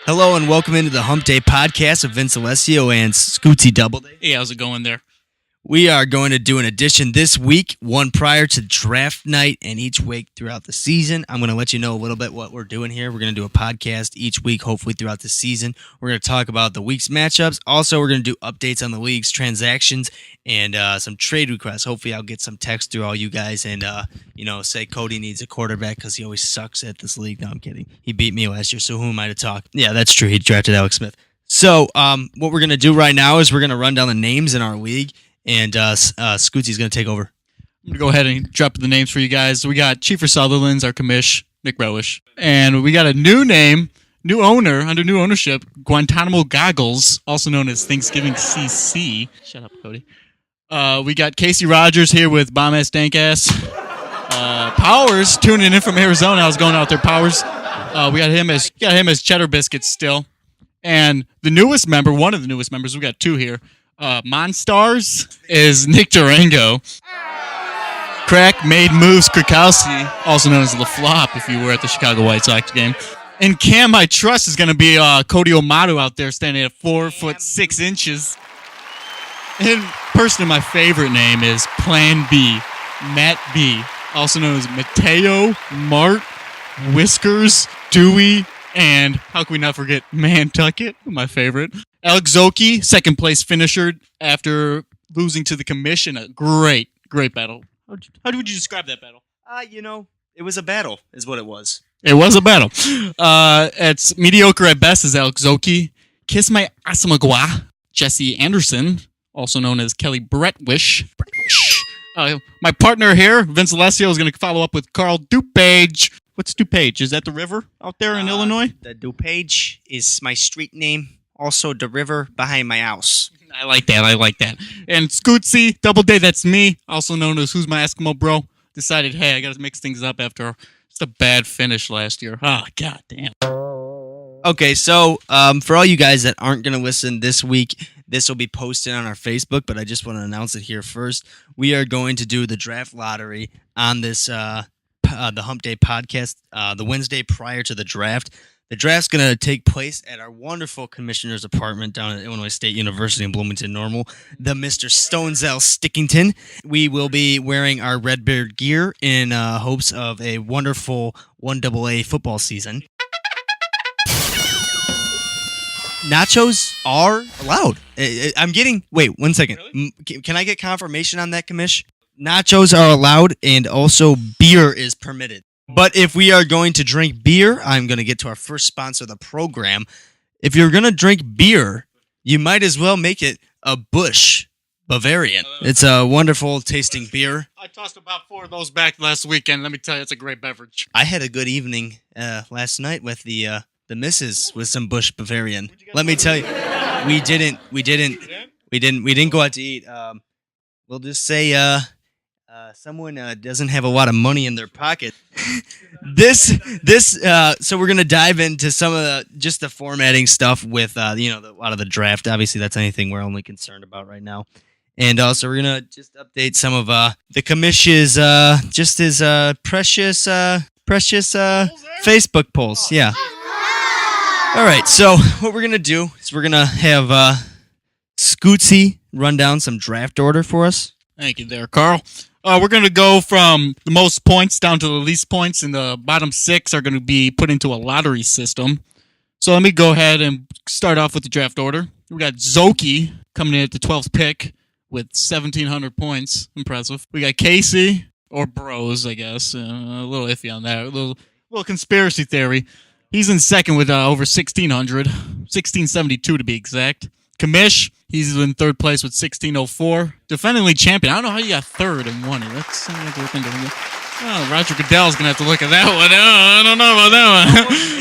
Hello and welcome into the Hump Day podcast of Vince Alessio and Scootsy Doubleday. Hey, how's it going there? We are going to do an edition this week, one prior to draft night, and each week throughout the season. I'm going to let you know a little bit what we're doing here. We're going to do a podcast each week, hopefully throughout the season. We're going to talk about the week's matchups. Also, we're going to do updates on the league's transactions and some trade requests. Hopefully, I'll get some text through all you guys and, say Cody needs a quarterback because he always sucks at this league. No, I'm kidding. He beat me last year, so who am I to talk? Yeah, that's true. He drafted Alex Smith. So what we're going to do right now is we're going to run down the names in our league. And Scootsy's going to take over. I'm going to go ahead and drop the names for you guys. We got Chief Sutherland's our commish, Nick Rowish. And we got a new name, new owner, under new ownership, Guantanamo Goggles, also known as Thanksgiving CC. Shut up, Cody. We got Casey Rogers here with Bomb-Ass Dank-Ass. Powers tuning in from Arizona. How's it going out there, Powers? We got him as Cheddar Biscuits still. And the newest member, one of the newest members, we got two here. Monstars is Nick Durango. Crack Made Moves Krakowski, also known as the Flop if you were at the Chicago White Sox game. And Cam I Trust is going to be Cody O'Mato out there standing at 4'6". And personally, my favorite name is Plan B, Matt B, also known as Mateo, Mart, Whiskers, Dewey, and how can we not forget Nantucket, my favorite. Alex Zoki, second place finisher after losing to the commission. A great battle. How would you describe that battle? It was a battle, is what it was. It was a battle. It's mediocre at best is Alex Zoki. Kiss My Asamagwa, Jesse Anderson, also known as Kelly Bretwish. My partner here, Vince Alessio, is going to follow up with Carl DuPage. What's DuPage? Is that the river out there in Illinois? The DuPage is my street name. Also, the river behind my house. I like that. And Scootsy, Doubleday, that's me, also known as Who's My Eskimo Bro, decided, hey, I got to mix things up after just a bad finish last year. Oh, god damn. Okay, so for all you guys that aren't going to listen this week, this will be posted on our Facebook, but I just want to announce it here first. We are going to do the draft lottery on this the Hump Day podcast the Wednesday prior to the draft. The draft's going to take place at our wonderful commissioner's apartment down at Illinois State University in Bloomington Normal, the Mr. Stonezell Stickington. We will be wearing our Redbeard gear in hopes of a wonderful 1AA football season. Nachos are allowed. Wait, 1 second. Really? Can I get confirmation on that, commish? Nachos are allowed, and also beer is permitted. But if we are going to drink beer, I'm going to get to our first sponsor of the program. If you're going to drink beer, you might as well make it a Busch Bavarian. It's a wonderful tasting beer. I tossed about 4 of those back last weekend. Let me tell you, it's a great beverage. I had a good evening last night with the missus with some Busch Bavarian. Let me tell you, we didn't go out to eat. We'll just say someone doesn't have a lot of money in their pocket. So we're gonna dive into some of the formatting stuff with a lot of the draft. Obviously, that's anything we're only concerned about right now. And also, we're gonna just update some of the commission's just his precious Facebook polls. Yeah. All right. So what we're gonna do is we're gonna have Scootsy run down some draft order for us. Thank you there, Carl. We're going to go from the most points down to the least points, and the bottom 6 are going to be put into a lottery system. So let me go ahead and start off with the draft order. We got Zoki coming in at the 12th pick with 1,700 points. Impressive. We got Casey, or Bros, I guess. A little iffy on that. A little conspiracy theory. He's in second with over 1,600. 1,672 to be exact. Kamish, he's in third place with 1,604. Defending league champion. I don't know how you got third and won it. That's something to look into. Oh, Roger Goodell's going to have to look at that one. Oh, I don't know about that one.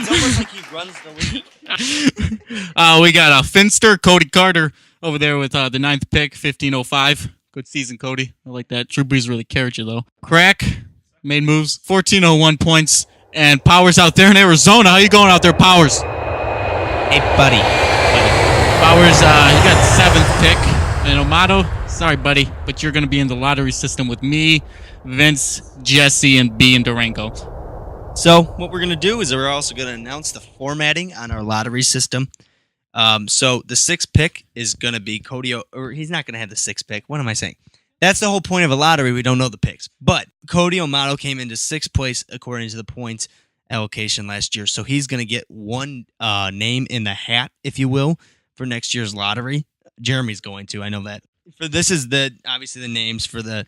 It's almost like he runs the league. We got Finster, Cody Carter over there with the 9th pick, 1,505. Good season, Cody. I like that. Drew Brees really carried you, though. Crack, made moves, 1,401 points. And Powers out there in Arizona. How you going out there, Powers? Hey, buddy. Powers, he got 7th pick. And O'Mato, Sorry, buddy, but you're going to be in the lottery system with me, Vince, Jesse, and B and Durango. So what we're going to do is we're also going to announce the formatting on our lottery system. So the sixth pick is going to be Cody, or he's not going to have the sixth pick. What am I saying? That's the whole point of a lottery. We don't know the picks. But Cody Amato came into sixth place according to the points allocation last year. So he's going to get one name in the hat, if you will, for next year's lottery. Jeremy's going to. I know that. This is obviously the names for the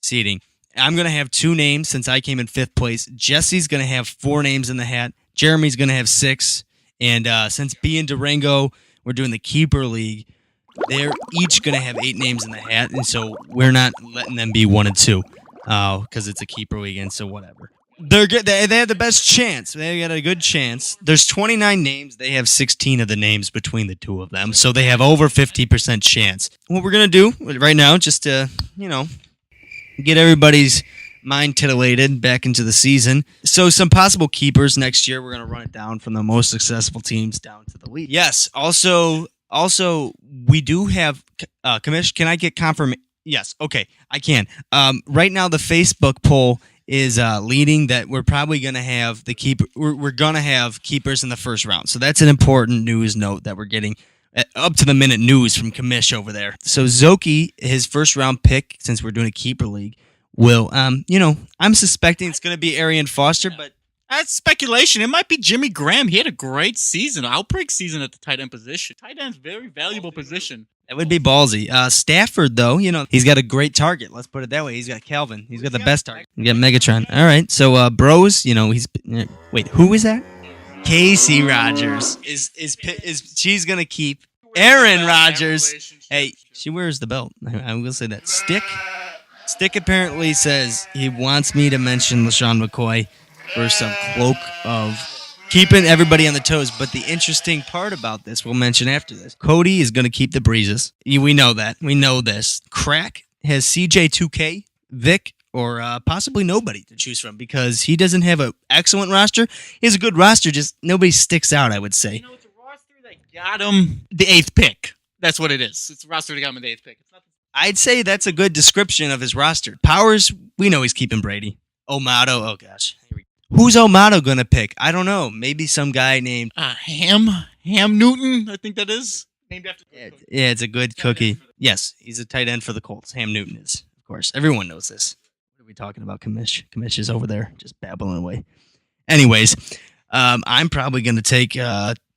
seating. I'm going to have two names since I came in fifth place. Jesse's going to have 4 names in the hat. Jeremy's going to have 6. And since B and Durango, we're doing the Keeper League, they're each going to have 8 names in the hat. And so we're not letting them be 1 and 2 because it's a Keeper League. And so whatever. They're good. They have the best chance. They got a good chance. There's 29 names. They have 16 of the names between the two of them. So they have over 50% chance. What we're going to do right now, just to, get everybody's mind titillated back into the season. So some possible keepers next year. We're going to run it down from the most successful teams down to the least. Yes. Also, we do have commission. Can I get confirmation? Yes. Okay, I can. Right now, the Facebook poll is leading that we're probably going to have the keeper. We're going to have keepers in the first round. So that's an important news note that we're getting up to the minute news from Kamish over there. So Zoki, his first round pick, since we're doing a keeper league, will, I'm suspecting it's going to be Arian Foster, but that's speculation. It might be Jimmy Graham. He had a great season, outbreak season at the tight end position. Tight end's very valuable position. That would be ballsy. Stafford, though, he's got a great target. Let's put it that way. He's got Calvin. He's got the best target. You got Megatron. All right. So Bros, wait, who is that? Casey Rogers is she's gonna keep Aaron Rodgers. Hey, she wears the belt. I will say that. Stick apparently says he wants me to mention LaShawn McCoy for some cloak of keeping everybody on the toes. But the interesting part about this, we'll mention after this. Cody is going to keep the breezes. We know that. We know this. Crack has CJ2K, Vic, or possibly nobody to choose from because he doesn't have an excellent roster. He has a good roster, just nobody sticks out, I would say. It's a roster that got him the 8th pick. That's what it is. It's a roster that got him the 8th pick. It's nothing. I'd say that's a good description of his roster. Powers, we know he's keeping Brady. Amato, oh gosh. Who's Amato going to pick? I don't know. Maybe some guy named... Ham Newton, I think that is. Named after... Yeah, it's a good cookie. Yes, he's a tight end for the Colts. Ham Newton is, of course. Everyone knows this. What are we talking about, Kamish? Kamish is over there, just babbling away. Anyways, I'm probably going to take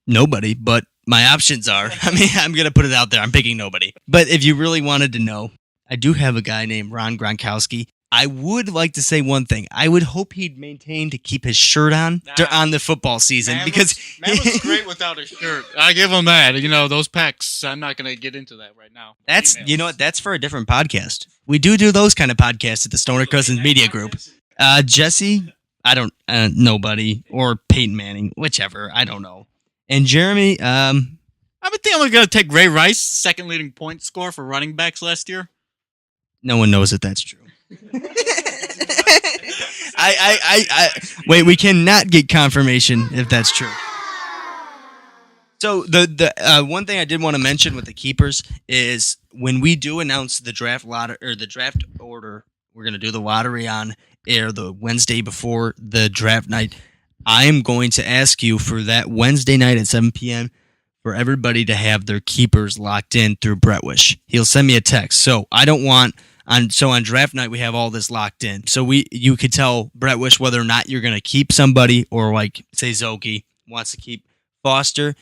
nobody, but my options are... I'm going to put it out there. I'm picking nobody. But if you really wanted to know, I do have a guy named Ron Gronkowski. I would like to say one thing. I would hope he'd maintain to keep his shirt on the football season because man looks great without his shirt. I give him that. Those pecs. I'm not going to get into that right now. That's That's for a different podcast. We do those kind of podcasts at the Stoner Cousins Media Group. Jesse, I don't nobody or Peyton Manning, whichever. I don't know. And Jeremy, I would think I'm going to take Ray Rice, second leading point scorer for running backs last year. No one knows if that's true. Wait, we cannot get confirmation if that's true. So the one thing I did want to mention with the keepers is when we do announce the draft order, we're going to do the lottery on air the Wednesday before the draft night. I am going to ask you for that Wednesday night at 7 p.m. for everybody to have their keepers locked in through Brett Wish. He'll send me a text. So I don't want... on draft night, we have all this locked in. So you could tell Brett Wish whether or not you're going to keep somebody or, like, say Zoki wants to keep Foster.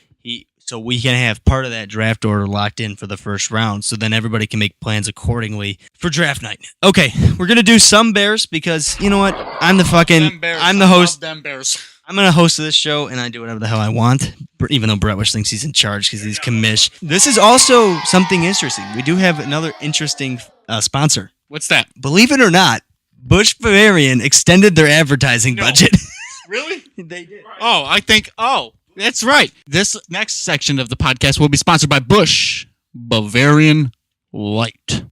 So we can have part of that draft order locked in for the first round. So then everybody can make plans accordingly for draft night. Okay, we're going to do some Bears because, you know what? I'm the host. Them Bears. I'm going to host this show, and I do whatever the hell I want, even though Brett Wish thinks he's in charge because he's commish. This is also something interesting. We do have another interesting sponsor. What's that? Believe it or not, Bush Bavarian extended their advertising budget. Really? They did. That's right. This next section of the podcast will be sponsored by Bush Bavarian Light.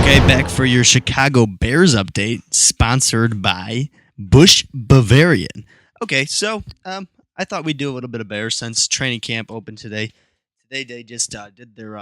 Okay, back for your Chicago Bears update, sponsored by Bush Bavarian. Okay, so I thought we'd do a little bit of Bears since training camp opened today. Today they just did their